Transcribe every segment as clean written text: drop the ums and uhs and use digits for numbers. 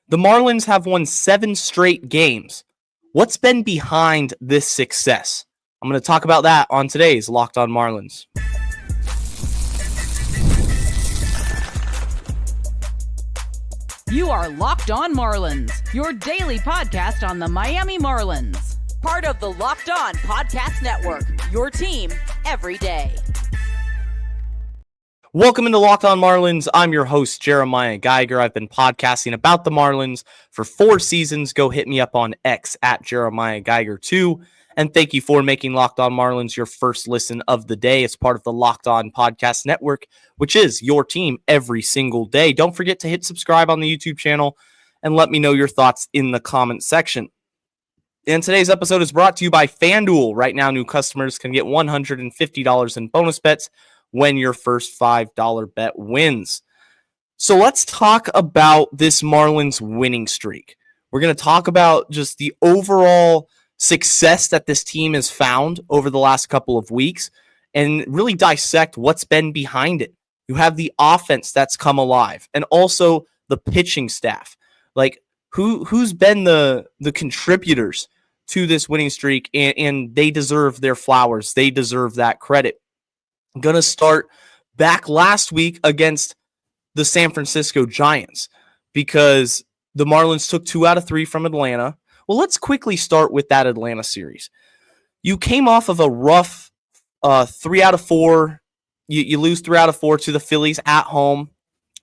The Marlins have won 7 straight games. What's been behind this success? I'm going to talk about that on today's Locked On Marlins. You are Locked On Marlins, your daily podcast on the Miami Marlins. Part of the Locked On Podcast Network, your team every day. Welcome into Locked On Marlins. I'm your host, Jeremiah Geiger. I've been podcasting about the Marlins for 4 seasons. Go hit me up on X at Jeremiah Geiger 2. And thank you for making Locked On Marlins your first listen of the day. It's part of the Locked On Podcast Network, which is your team every single day. Don't forget to hit subscribe on the YouTube channel and let me know your thoughts in the comment section. And today's episode is brought to you by FanDuel. Right now, new customers can get $150 in bonus bets when your first $5 bet wins. So let's talk about this Marlins winning streak. We're going to talk about just the overall success that this team has found over the last couple of weeks and really dissect what's been behind it. You have the offense that's come alive and also the pitching staff. Like who's been the contributors to this winning streak, and they deserve their flowers. They deserve that credit. I'm going to start back last week against the San Francisco Giants because the Marlins took 2 out of 3 from Atlanta. Well, let's quickly start with that Atlanta series. You came off of a rough 3 out of 4. You lose 3 out of 4 to the Phillies at home.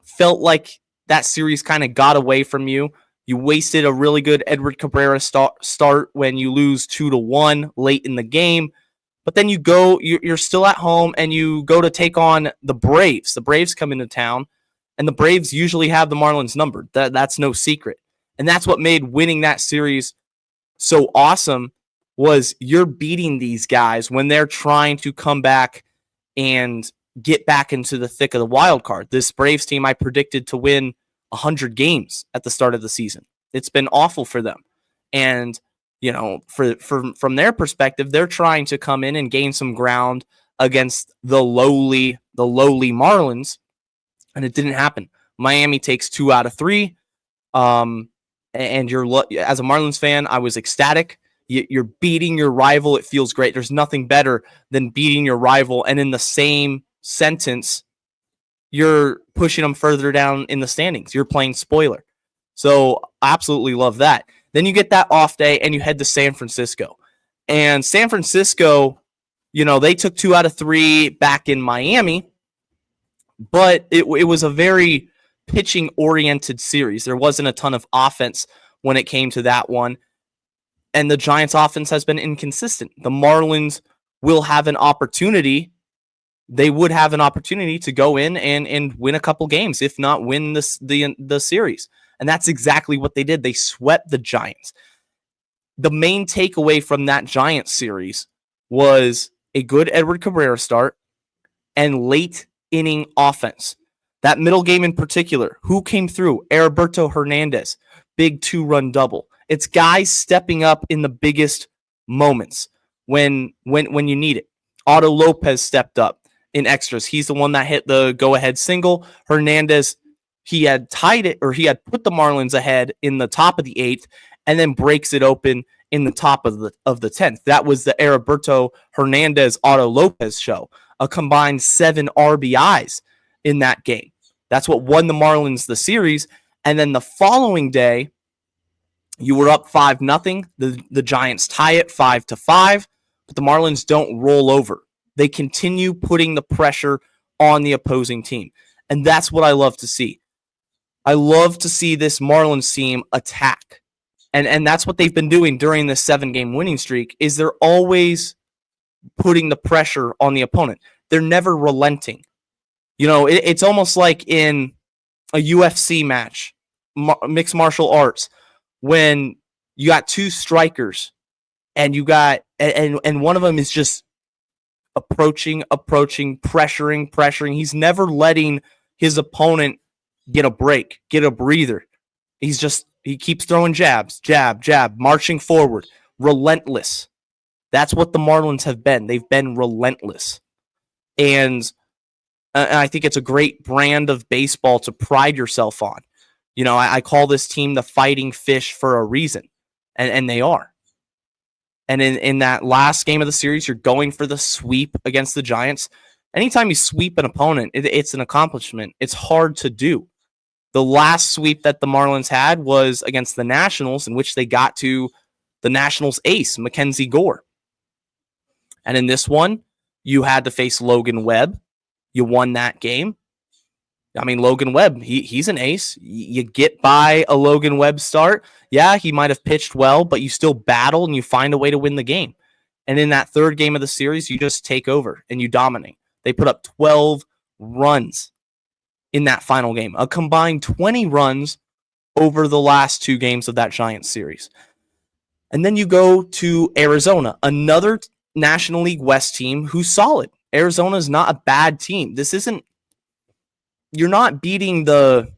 Felt like that series kind of got away from you. You wasted a really good Edward Cabrera start when you lose 2-1 late in the game. But then you're still at home and you go to take on the Braves. The Braves come into town, and the Braves usually have the Marlins numbered. That's no secret. And that's what made winning that series so awesome, was you're beating these guys when they're trying to come back and get back into the thick of the wild card. This Braves team I predicted to win 100 games at the start of the season. It's been awful for them. And you know, from their perspective, they're trying to come in and gain some ground against the lowly Marlins, and it didn't happen. Miami takes 2 out of 3, and as a Marlins fan, I was ecstatic. You're beating your rival. It feels great. There's nothing better than beating your rival, and in the same sentence, you're pushing them further down in the standings. You're playing spoiler. So I absolutely love that. Then you get that off day and you head to San Francisco. And San Francisco, they took 2 out of 3 back in Miami, but it was a very pitching-oriented series. There wasn't a ton of offense when it came to that one. And the Giants' offense has been inconsistent. The Marlins will have an opportunity. They would have an opportunity to go in and win a couple games, if not win the series. And that's exactly what they did. They swept the Giants. The main takeaway from that Giants series was a good Edward Cabrera start and late inning offense. That middle game in particular, who came through? Heriberto Hernandez, big 2-run double. It's guys stepping up in the biggest moments when you need it. Otto Lopez stepped up in extras. He's the one that hit the go-ahead single. Hernandez, he had tied it, or he had put the Marlins ahead in the top of the 8th, and then breaks it open in the top of the 10th. That was the Heriberto Hernandez Otto Lopez show. A combined 7 RBIs in that game. That's what won the Marlins the series. And then the following day, you were up 5-0. The Giants tie it 5-5, but the Marlins don't roll over. They continue putting the pressure on the opposing team. And that's what I love to see. I love to see this Marlins team attack. And that's what they've been doing during this 7-game winning streak, is they're always putting the pressure on the opponent. They're never relenting. It's almost like in a UFC match, mixed martial arts, when you got 2 strikers and you got, and one of them is just approaching, pressuring. He's never letting his opponent get a break, get a breather. He keeps throwing jabs, jab, marching forward, relentless. That's what the Marlins have been. They've been relentless. And I think it's a great brand of baseball to pride yourself on. I call this team the fighting fish for a reason, and they are. And in that last game of the series, you're going for the sweep against the Giants. Anytime you sweep an opponent, it's an accomplishment. It's hard to do. The last sweep that the Marlins had was against the Nationals, in which they got to the Nationals ace, Mackenzie Gore. And in this one, you had to face Logan Webb. You won that game. I mean, Logan Webb, he's an ace. You get by a Logan Webb start. Yeah, he might have pitched well, but you still battle and you find a way to win the game. And in that third game of the series, you just take over and you dominate. They put up 12 runs in that final game, a combined 20 runs over the last two games of that Giants series. And then you go to Arizona, another National League West team who's solid. Arizona is not a bad team. You're not beating the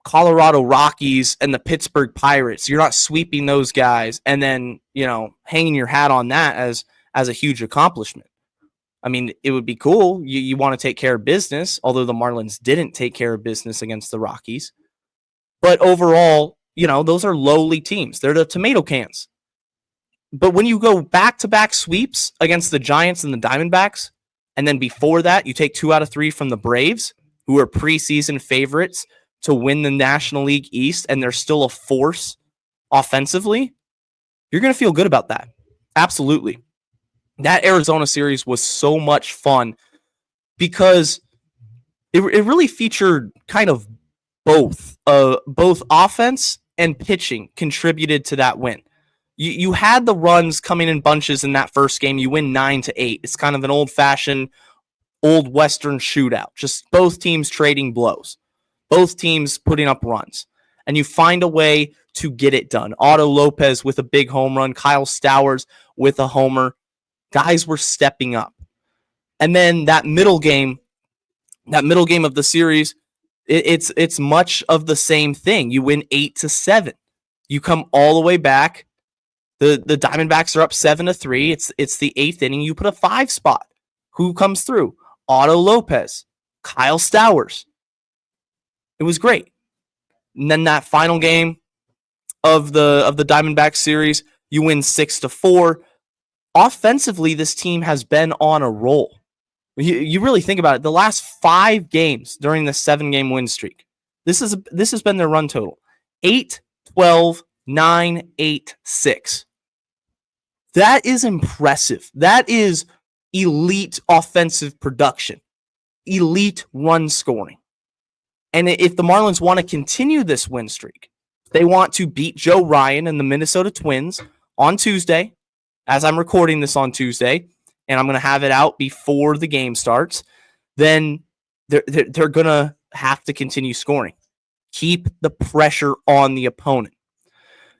Colorado Rockies and the Pittsburgh Pirates. You're not sweeping those guys and then, hanging your hat on that as a huge accomplishment. I mean, it would be cool. You want to take care of business, although the Marlins didn't take care of business against the Rockies. But overall, those are lowly teams. They're the tomato cans. But when you go back-to-back sweeps against the Giants and the Diamondbacks, and then before that, you take 2 out of 3 from the Braves, who are preseason favorites to win the National League East, and they're still a force offensively, you're going to feel good about that. Absolutely. That Arizona series was so much fun because it really featured kind of both offense and pitching contributed to that win. You had the runs coming in bunches in that first game. You win 9-8. It's kind of an old-fashioned, old Western shootout. Just both teams trading blows. Both teams putting up runs. And you find a way to get it done. Otto Lopez with a big home run. Kyle Stowers with a homer. Guys were stepping up. And then that middle game of the series, it's much of the same thing. You win 8-7. You come all the way back. The Diamondbacks are up 7-3. It's the 8th inning. You put a 5 spot. Who comes through? Otto Lopez, Kyle Stowers. It was great. And then that final game of the Diamondbacks series, you win 6-4. Offensively, this team has been on a roll. You really think about it. The last 5 games during the 7-game win streak, this has been their run total: 8, 12, 9, 8, 6. That is impressive. That is elite offensive production, elite run scoring. And if the Marlins want to continue this win streak, they want to beat Joe Ryan and the Minnesota Twins on Tuesday, as I'm recording this on Tuesday, and I'm going to have it out before the game starts, then they're going to have to continue scoring. Keep the pressure on the opponent.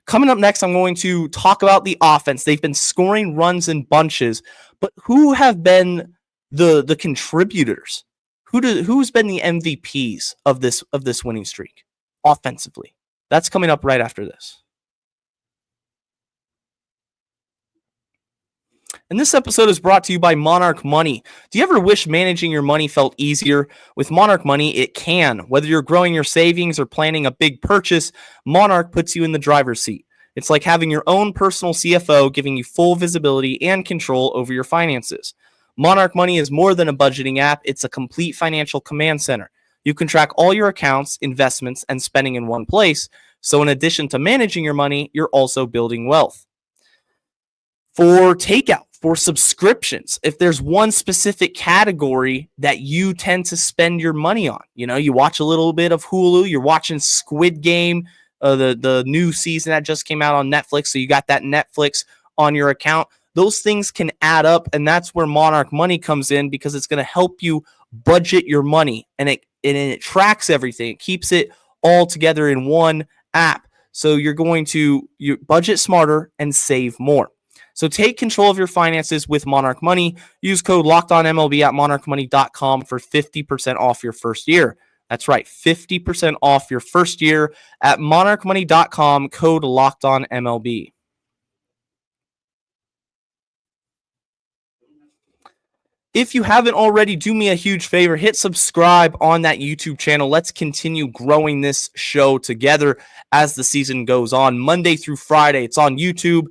Coming up next, I'm going to talk about the offense. They've been scoring runs in bunches, but who have been the contributors? Who's been the MVPs of this winning streak offensively? That's coming up right after this. And this episode is brought to you by Monarch Money. Do you ever wish managing your money felt easier? With Monarch Money, it can. Whether you're growing your savings or planning a big purchase, Monarch puts you in the driver's seat. It's like having your own personal CFO, giving you full visibility and control over your finances. Monarch Money is more than a budgeting app. It's a complete financial command center. You can track all your accounts, investments, and spending in one place. So in addition to managing your money, you're also building wealth. For takeout, for subscriptions, if there's one specific category that you tend to spend your money on, you watch a little bit of Hulu, you're watching Squid Game, the new season that just came out on Netflix, so you got that Netflix on your account. Those things can add up, and that's where Monarch Money comes in, because it's going to help you budget your money, and it tracks everything. It keeps it all together in one app, so you're going to budget smarter and save more. So take control of your finances with Monarch Money. Use code LOCKEDONMLB at monarchmoney.com for 50% off your first year. That's right, 50% off your first year at monarchmoney.com, code LOCKEDONMLB. If you haven't already, do me a huge favor, hit subscribe on that YouTube channel. Let's continue growing this show together as the season goes on. Monday through Friday, it's on YouTube.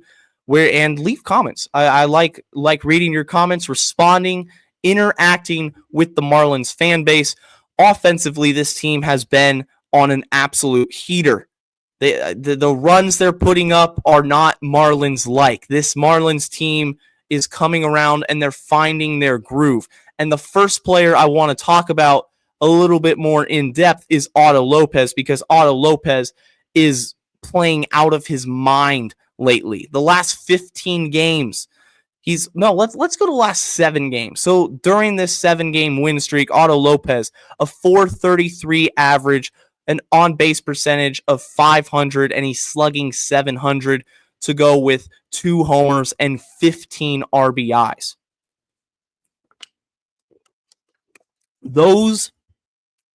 And leave comments. I like reading your comments, responding, interacting with the Marlins fan base. Offensively, this team has been on an absolute heater. The runs they're putting up are not Marlins-like. This Marlins team is coming around and they're finding their groove. And the first player I want to talk about a little bit more in depth is Otto Lopez, because Otto Lopez is playing out of his mind lately. The last 15 games, let's go to the last 7 games. So during this 7-game win streak, Otto Lopez, a .433 average, an on-base percentage of .500, and he's slugging .700 to go with 2 homers and 15 RBIs. Those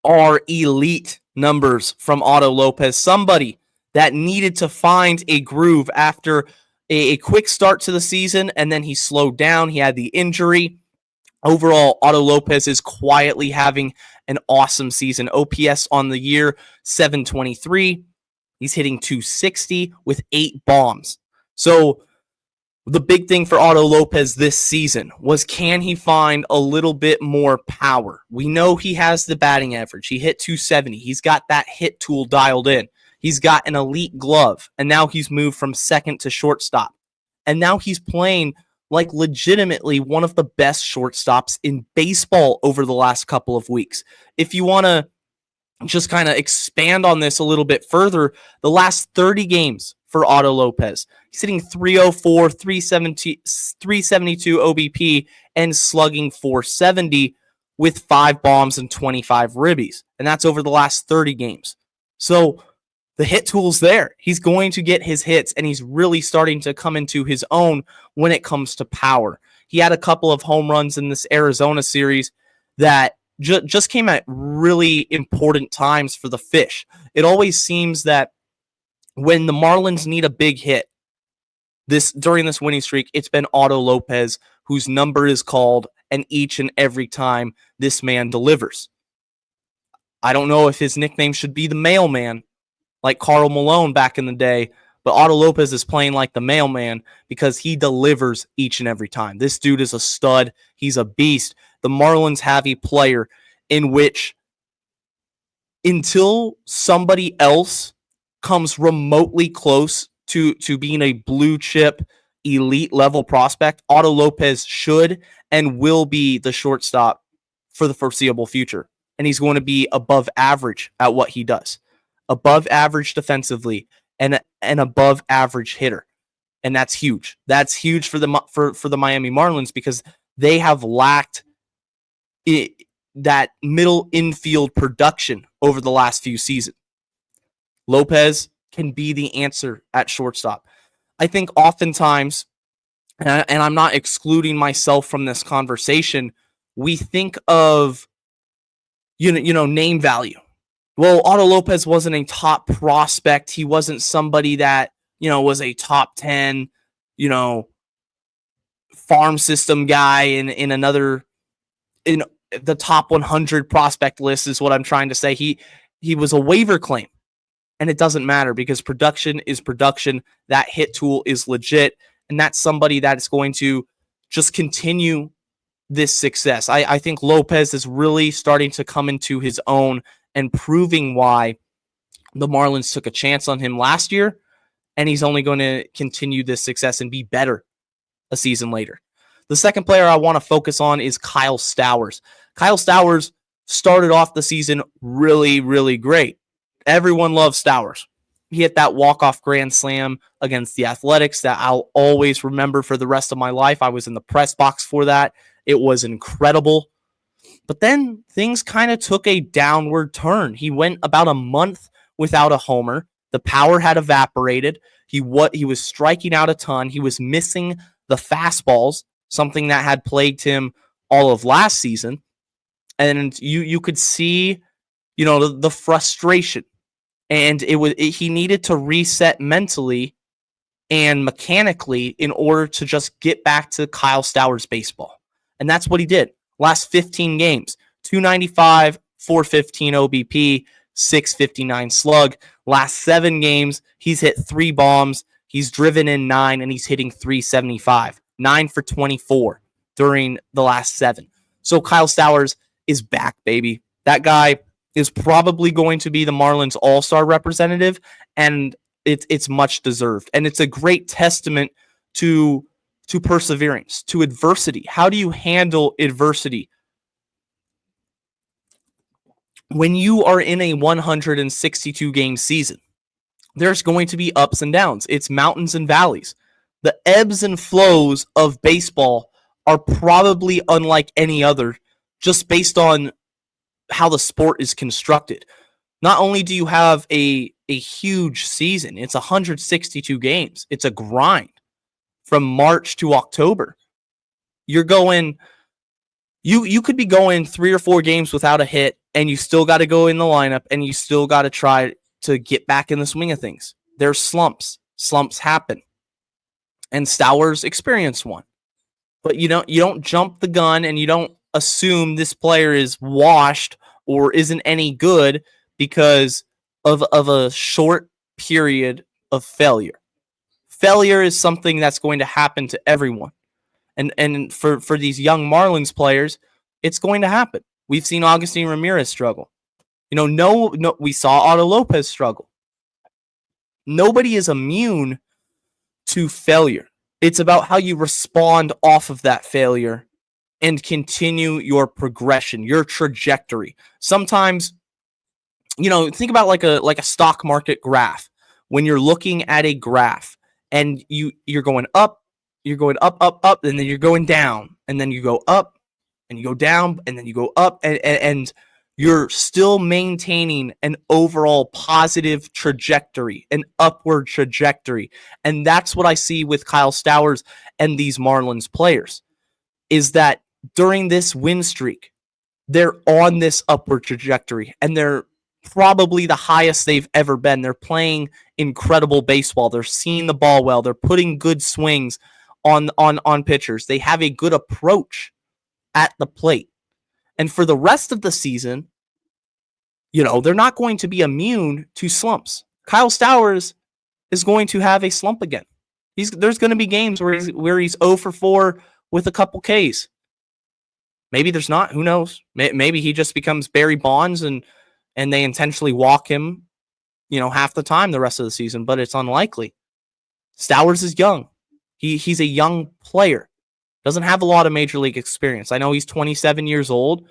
are elite numbers from Otto Lopez, somebody that needed to find a groove after a quick start to the season, and then he slowed down. He had the injury. Overall, Otto Lopez is quietly having an awesome season. OPS on the year, 723. He's hitting .260 with 8 bombs. So the big thing for Otto Lopez this season was, can he find a little bit more power? We know he has the batting average. He hit .270. He's got that hit tool dialed in. He's got an elite glove, and now he's moved from second to shortstop. And now he's playing like legitimately one of the best shortstops in baseball over the last couple of weeks. If you want to just kind of expand on this a little bit further, the last 30 games for Otto Lopez, he's hitting .304, 372 OBP, and slugging .470 with 5 bombs and 25 ribbies. And that's over the last 30 games. So the hit tool's there. He's going to get his hits, and he's really starting to come into his own when it comes to power. He had a couple of home runs in this Arizona series that just came at really important times for the Fish. It always seems that when the Marlins need a big hit during this winning streak, it's been Otto Lopez whose number is called, and each and every time this man delivers. I don't know if his nickname should be the mailman, like Karl Malone back in the day, but Otto Lopez is playing like the mailman because he delivers each and every time. This dude is a stud. He's a beast. The Marlins have a player in which, until somebody else comes remotely close to being a blue chip elite level prospect, Otto Lopez should and will be the shortstop for the foreseeable future. And he's going to be above average at what he does. Above average defensively and an above average hitter. And that's huge. That's huge for the Miami Marlins, because they have lacked that middle infield production over the last few seasons. Lopez can be the answer at shortstop. I think oftentimes, and I'm not excluding myself from this conversation, we think of name value. Well, Otto Lopez wasn't a top prospect. He wasn't somebody that, was a top 10, farm system guy in the top 100 prospect list is what I'm trying to say. He was a waiver claim, and it doesn't matter because production is production. That hit tool is legit, and that's somebody that's going to just continue this success. I think Lopez is really starting to come into his own and proving why the Marlins took a chance on him last year, and he's only going to continue this success and be better a season later. The second player I want to focus on is Kyle Stowers. Kyle Stowers started off the season really, really great. Everyone loves Stowers. He hit that walk-off grand slam against the Athletics that I'll always remember for the rest of my life. I was in the press box for that. It was incredible. But then things kind of took a downward turn. He went about a month without a homer. The power had evaporated. He was striking out a ton. He was missing the fastballs, something that had plagued him all of last season. And you could see, the frustration. And he needed to reset mentally and mechanically in order to just get back to Kyle Stowers baseball. And that's what he did. Last 15 games, 295, 415 OBP, 659 slug. Last 7 games, he's hit 3 bombs. He's driven in 9, and he's hitting 375. 9 for 24 during the last 7. So Kyle Stowers is back, baby. That guy is probably going to be the Marlins all-star representative, and it's much deserved. And it's a great testament to perseverance, to adversity. How do you handle adversity? When you are in a 162-game season, there's going to be ups and downs. It's mountains and valleys. The ebbs and flows of baseball are probably unlike any other, just based on how the sport is constructed. Not only do you have a huge season, it's 162 games. It's a grind from March to October. You're going, you could be going 3 or 4 games without a hit, and you still got to go in the lineup, and you still got to try to get back in the swing of things. There's slumps. Slumps happen. And Stowers experienced one. But you don't jump the gun, and you don't assume this player is washed or isn't any good because of a short period of failure. Failure is something that's going to happen to everyone. And for these young Marlins players, it's going to happen. We've seen Agustin Ramirez struggle. We saw Otto Lopez struggle. Nobody is immune to failure. It's about how you respond off of that failure and continue your progression, your trajectory. Sometimes, think about like a stock market graph. When you're looking at a graph and you're going up, up, and then you're going down, and then you go up, and you go down, and then you go up, and you're still maintaining an overall positive trajectory, an upward trajectory. And that's what I see with Kyle Stowers and these Marlins players, is that during this win streak, they're on this upward trajectory, and they're probably the highest they've ever been. They're playing incredible baseball. They're seeing the ball well. They're putting good swings on pitchers. They have a good approach at the plate. And for the rest of the season, they're not going to be immune to slumps. Kyle Stowers is going to have a slump again. There's going to be games where he's 0 for 4 with a couple Ks. Maybe there's not. Who knows? Maybe he just becomes Barry Bonds and they intentionally walk him, half the time the rest of the season. But it's unlikely. Stowers is young. He's a young player. Doesn't have a lot of major league experience. I know he's 27 years old,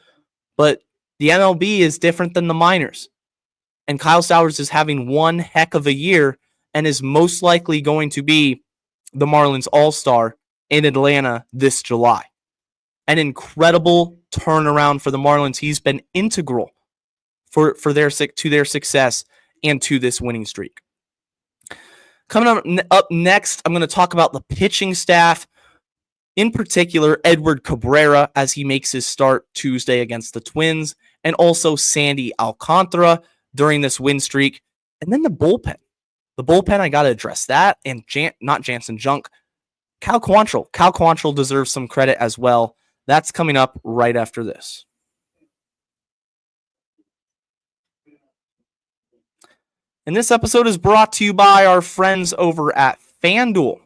but the MLB is different than the minors. And Kyle Stowers is having one heck of a year and is most likely going to be the Marlins All-Star in Atlanta this July. An incredible turnaround for the Marlins. He's been integral to their success and to this winning streak. Coming up next, I'm going to talk about the pitching staff. In particular, Edward Cabrera as he makes his start Tuesday against the Twins, and also Sandy Alcantara during this win streak. And then the bullpen. The bullpen, I got to address that. And not Jansen Junk, Cal Quantrill. Cal Quantrill deserves some credit as well. That's coming up right after this. And this episode is brought to you by our friends over at FanDuel.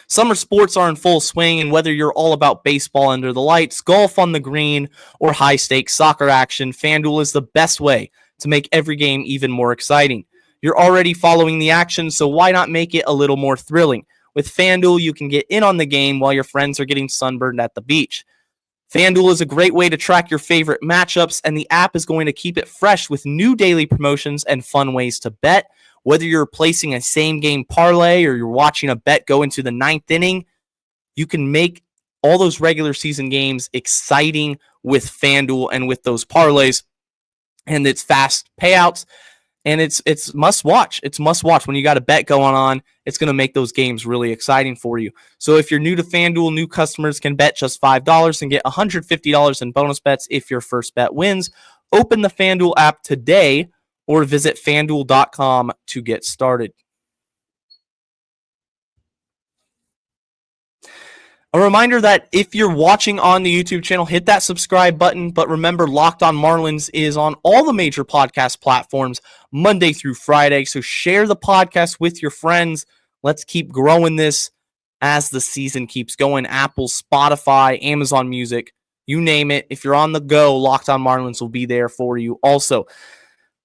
Summer sports are in full swing, and whether you're all about baseball under the lights, golf on the green, or high-stakes soccer action, FanDuel is the best way to make every game even more exciting. You're already following the action, so why not make it a little more thrilling? With FanDuel, you can get in on the game while your friends are getting sunburned at the beach. FanDuel is a great way to track your favorite matchups, and the app is going to keep it fresh with new daily promotions and fun ways to bet. Whether you're placing a same-game parlay or you're watching a bet go into the 9th inning, you can make all those regular season games exciting with FanDuel and with those parlays. And it's fast payouts, and it's must-watch. It's must-watch. When you got a bet going on, it's going to make those games really exciting for you. So if you're new to FanDuel, new customers can bet just $5 and get $150 in bonus bets if your first bet wins. Open the FanDuel app today or visit FanDuel.com to get started. A reminder that if you're watching on the YouTube channel, hit that subscribe button. But remember, Locked On Marlins is on all the major podcast platforms Monday through Friday. So share the podcast with your friends. Let's keep growing this as the season keeps going. Apple, Spotify, Amazon Music, you name it. If you're on the go, Locked On Marlins will be there for you. Also,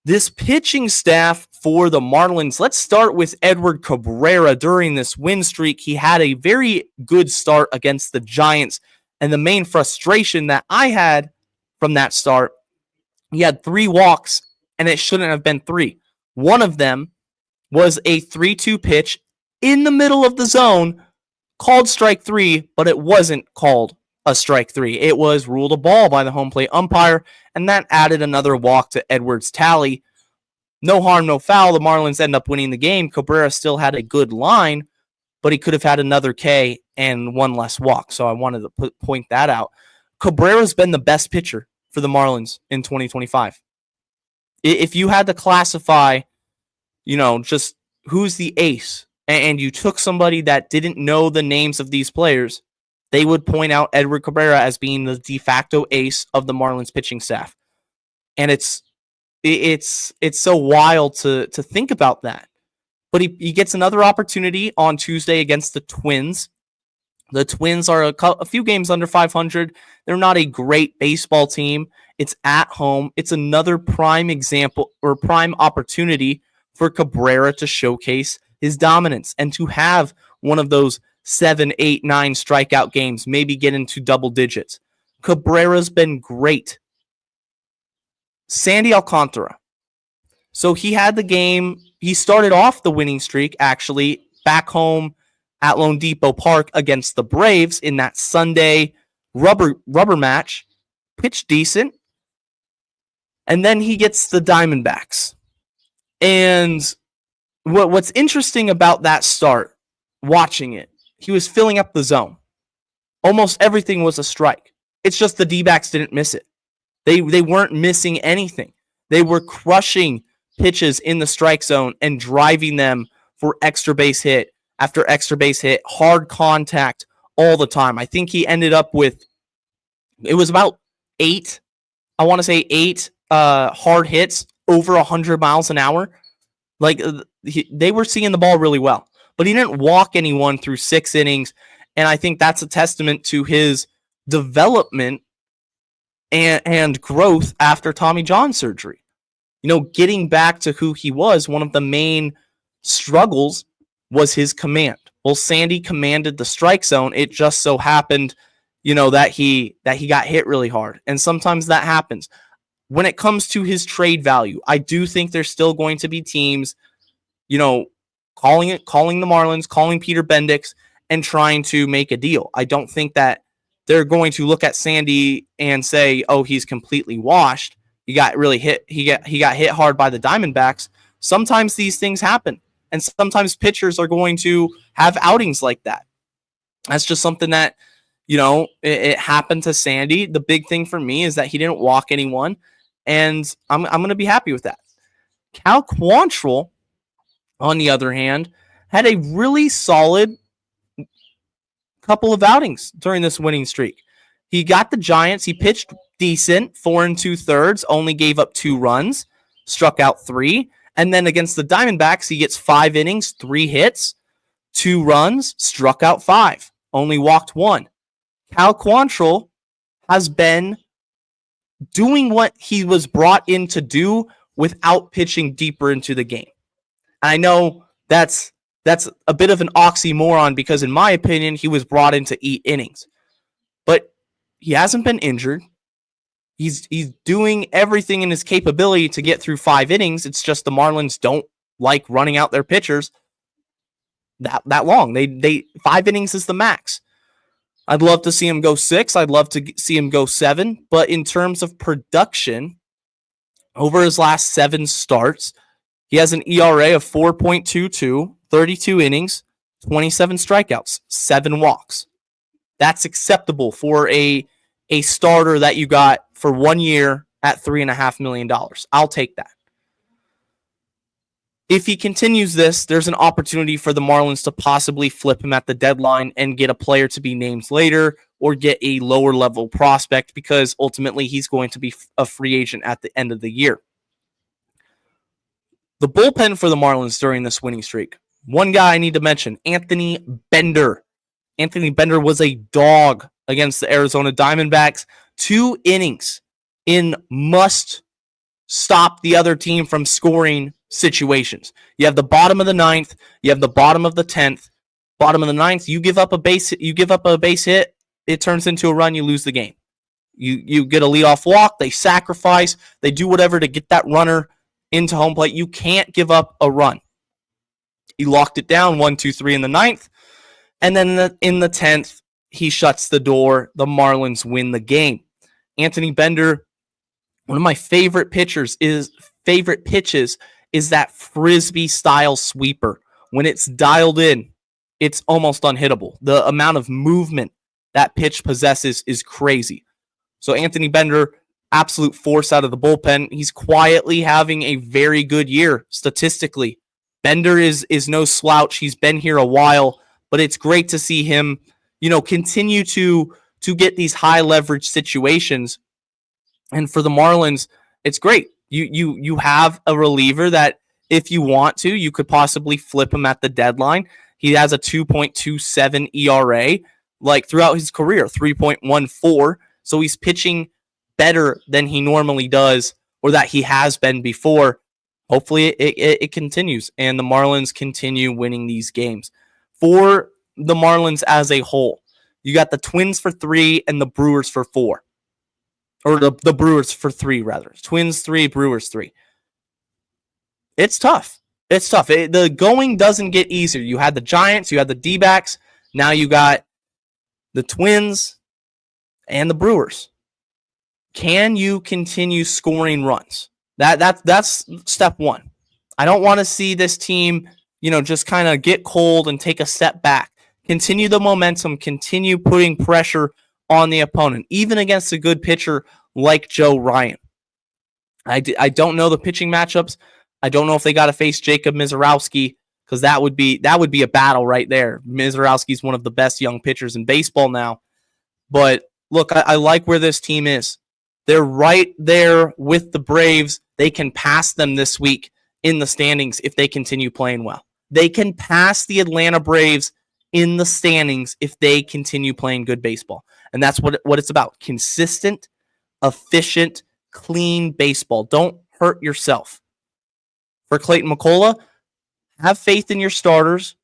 this pitching staff for the Marlins, let's start with Edward Cabrera. During this win streak, he had a very good start against the Giants. And the main frustration that I had from that start, he had 3 walks, and it shouldn't have been 3. One of them was a 3-2 pitch in the middle of the zone, called strike 3, but it wasn't called a strike 3. It was ruled a ball by the home plate umpire, and that added another walk to Edwards' tally. No harm, no foul. The Marlins end up winning the game. Cabrera still had a good line, but he could have had another K and one less walk. So I wanted to point that out. Cabrera's been the best pitcher for the Marlins in 2025. If you had to classify, just who's the ace, and you took somebody that didn't know the names of these players, they would point out Edward Cabrera as being the de facto ace of the Marlins pitching staff. And it's so wild to think about that. But he gets another opportunity on Tuesday against the Twins. The Twins are a few games under 500. They're not a great baseball team. It's at home. It's another prime example or prime opportunity for Cabrera to showcase his dominance and to have one of those 7, 8, 9 strikeout games, maybe get into double digits. Cabrera's been great. Sandy Alcantara. So he had the game. He started off the winning streak, actually, back home at Lone Depot Park against the Braves in that Sunday rubber match. Pitched decent. And then he gets the Diamondbacks. And what's interesting about that start, watching it, he was filling up the zone. Almost everything was a strike. It's just the D-backs didn't miss it. They weren't missing anything. They were crushing pitches in the strike zone and driving them for extra base hit after extra base hit, hard contact all the time. I think he ended up with, it was about 8 hard hits over 100 miles an hour. They were seeing the ball really well. But he didn't walk anyone through 6 innings, and I think that's a testament to his development and growth after Tommy John surgery. Getting back to who he was, one of the main struggles was his command. Well, Sandy commanded the strike zone. It just so happened, that he got hit really hard, and sometimes that happens. When it comes to his trade value, I do think there's still going to be teams, calling the Marlins, calling Peter Bendix, and trying to make a deal. I don't think that they're going to look at Sandy and say, "Oh, he's completely washed. He got really hit. He got hit hard by the Diamondbacks." Sometimes these things happen, and sometimes pitchers are going to have outings like that. That's just something that it happened to Sandy. The big thing for me is that he didn't walk anyone, and I'm going to be happy with that. Cal Quantrill, on the other hand, had a really solid couple of outings during this winning streak. He got the Giants. He pitched decent, 4 2/3, only gave up 2 runs, struck out 3. And then against the Diamondbacks, he gets 5 innings, 3 hits, 2 runs, struck out 5, only walked 1. Cal Quantrill has been doing what he was brought in to do without pitching deeper into the game. I know that's a bit of an oxymoron because, in my opinion, he was brought in to eat innings. But he hasn't been injured. He's doing everything in his capability to get through 5 innings. It's just the Marlins don't like running out their pitchers that long. They 5 innings is the max. I'd love to see him go 6. I'd love to see him go 7. But in terms of production, over his last 7 starts, he has an ERA of 4.22, 32 innings, 27 strikeouts, 7 walks. That's acceptable for a starter that you got for 1 year at $3.5 million. I'll take that. If he continues this, there's an opportunity for the Marlins to possibly flip him at the deadline and get a player to be named later or get a lower level prospect because ultimately he's going to be a free agent at the end of the year. The bullpen for the Marlins during this winning streak. One guy I need to mention, Anthony Bender. Anthony Bender was a dog against the Arizona Diamondbacks. 2 innings in must stop the other team from scoring situations. You have the bottom of the 9th, you have the bottom of the 10th, bottom of the 9th, you give up a base hit, it turns into a run, you lose the game. You get a leadoff walk, they sacrifice, they do whatever to get that runner into home plate. You can't give up a run. He locked it down 1-2-3 in the 9th, and then in the 10th, he shuts the door. The Marlins win the game. Anthony Bender, one of my favorite pitches is that frisbee style sweeper. When it's dialed in, it's almost unhittable. The amount of movement that pitch possesses is crazy. So Anthony Bender, absolute force out of the bullpen. He's quietly having a very good year statistically. Bender is no slouch. He's been here a while, but it's great to see him, continue to get these high leverage situations. And for the Marlins, it's great. You have a reliever that if you want to, you could possibly flip him at the deadline. He has a 2.27 ERA, like throughout his career, 3.14. So he's pitching better than he normally does or that he has been before. Hopefully it continues and the Marlins continue winning these games. For the Marlins as a whole, you got the Twins for 3 and the Brewers for 4. Or the Brewers for 3, rather. Twins 3, Brewers 3. It's tough. The going doesn't get easier. You had the Giants, you had the D-backs. Now you got the Twins and the Brewers. Can you continue scoring runs? That's step one. I don't want to see this team, just kind of get cold and take a step back. Continue the momentum. Continue putting pressure on the opponent, even against a good pitcher like Joe Ryan. I don't know the pitching matchups. I don't know if they got to face Jacob Mizorowski because that would be a battle right there. Mizorowski's one of the best young pitchers in baseball now. But look, I like where this team is. They're right there with the Braves. They can pass them this week in the standings if they continue playing well. They can pass the Atlanta Braves in the standings if they continue playing good baseball. And that's what it's about. Consistent, efficient, clean baseball. Don't hurt yourself. For Clayton McCullough, have faith in your starters.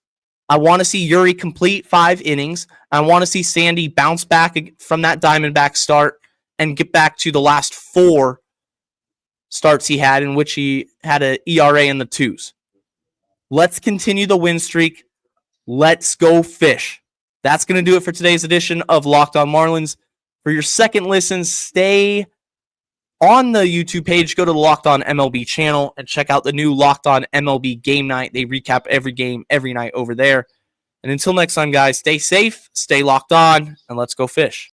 I want to see Yuri complete 5 innings. I want to see Sandy bounce back from that Diamondback start and get back to the last 4 starts he had in which he had an ERA in the 2s. Let's continue the win streak. Let's go fish. That's going to do it for today's edition of Locked On Marlins. For your second listen, stay on the YouTube page. Go to the Locked On MLB channel and check out the new Locked On MLB Game Night. They recap every game every night over there. And until next time, guys, stay safe, stay locked on, and let's go fish.